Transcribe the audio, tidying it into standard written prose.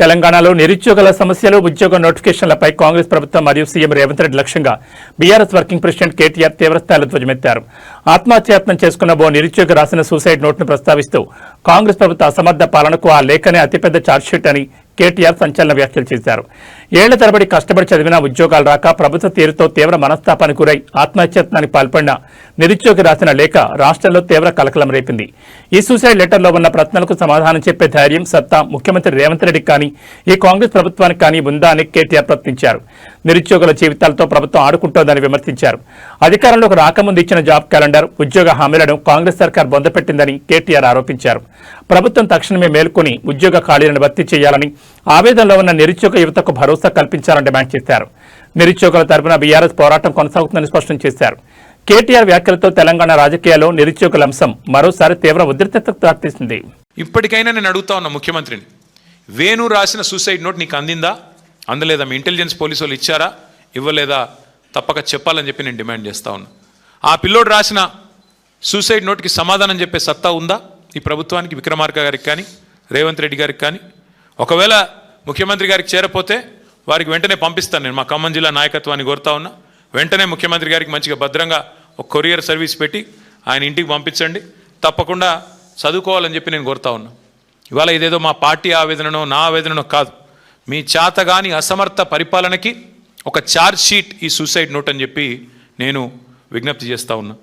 తెలంగాణలో నిరుద్యోగుల సమస్యలు, ఉద్యోగ నోటిఫికేషన్లపై కాంగ్రెస్ ప్రభుత్వం మరియు సీఎం రేవంత్ రెడ్డి లక్ష్యంగా బీఆర్ఎస్ వర్కింగ్ ప్రెసిడెంట్ కేటీఆర్ తీవ్రస్థాయిలో ధ్వజమెత్తారు. ఆత్మహత్యాయత్నం చేసుకున్న ఓ నిరుద్యోగి రాసిన సూసైడ్ నోట్ను ప్రస్తావిస్తూ కాంగ్రెస్ ప్రభుత్వ అసమర్థ పాలనకు ఆ లేఖనే అతిపెద్ద ఛార్జ్షీట్ అని కేటీఆర్ సంచలన వ్యాఖ్యలు చేశారు. ఏళ్ల తరబడి కష్టపడి చదివినా ఉద్యోగాలు రాక ప్రభుత్వ తీరుతో తీవ్ర మనస్తాపానికి గురై ఆత్మహత్యాయత్నానికి పాల్పడిన నిరుద్యోగి రాసిన లేఖ రాష్ట్రంలో తీవ్ర కలకలం రేపింది. ఈ సూసైడ్ లెటర్లో ఉన్న ప్రశ్నలకు సమాధానం చెప్పే ధైర్యం, సత్తా ముఖ్యమంత్రి రేవంత్ రెడ్డికి కానీ ఈ కాంగ్రెస్ ప్రభుత్వానికి కానీ ఉందా అని కేటీఆర్ ప్రశ్నించారు. నిరుద్యోగుల జీవితాలతో ప్రభుత్వం ఆడుకుంటోందని విమర్శించారు. అధికారంలోకి రాకముందు ఇచ్చిన జాబ్ క్యాలెండర్, ఉద్యోగ హామీలను కాంగ్రెస్ సర్కార్ బొందపెట్టిందని కేటీఆర్ ఆరోపించారు. ప్రభుత్వం తక్షణమే మేల్కొని ఉద్యోగ ఖాళీలను భర్తీ చేయాలని, ఆవేదనలో ఉన్న నిరుద్యోగ యువతకు భరోసా కల్పించాలని డిమాండ్ చేశారు. నిరుద్యోగుల తరపున బీఆర్ఎస్ పోరాటం కొనసాగుతుందని స్పష్టం చేశారు. కేటీఆర్ వ్యాఖ్యలతో తెలంగాణ రాజకీయాల్లో నిరుద్యోగుల అంశం మరోసారి తీవ్ర ఉద్రిక్తతకు దారితీసింది. ఇప్పటికైనా నేను అడుగుతా ఉన్నా ముఖ్యమంత్రిని, వేణు రాసిన సూసైడ్ నోట్ నీకు అందిందా, అందలేదా? మీ ఇంటెలిజెన్స్ పోలీసు వాళ్ళు ఇచ్చారా, ఇవ్వలేదా? తప్పక చెప్పాలని చెప్పి నేను డిమాండ్ చేస్తా ఉన్నా. ఆ పిల్లోడు రాసిన సూసైడ్ నోట్కి సమాధానం చెప్పే సత్తా ఉందా ఈ ప్రభుత్వానికి, విక్రమార్క గారికి కానీ రేవంత్ రెడ్డి గారికి కానీ? ఒకవేళ ముఖ్యమంత్రి గారికి చేరపోతే వారికి వెంటనే పంపిస్తాను. నేను మా ఖమ్మం జిల్లా నాయకత్వాన్ని కోరుతా ఉన్నా, వెంటనే ముఖ్యమంత్రి గారికి మంచిగా భద్రంగా ఒక కొరియర్ సర్వీస్ పెట్టి ఆయన ఇంటికి పంపించండి. తప్పకుండా చదువుకోవాలని చెప్పి నేను కోరుతా ఉన్నా. ఇవాళ ఇదేదో మా పార్టీ ఆవేదననో నా ఆవేదననో కాదు, మీ చేతగాని అసమర్థ పరిపాలనకి ఒక ఛార్జ్ షీట్ ఈ సూసైడ్ నోట్ అని చెప్పి నేను విజ్ఞప్తి చేస్తూ ఉన్నా.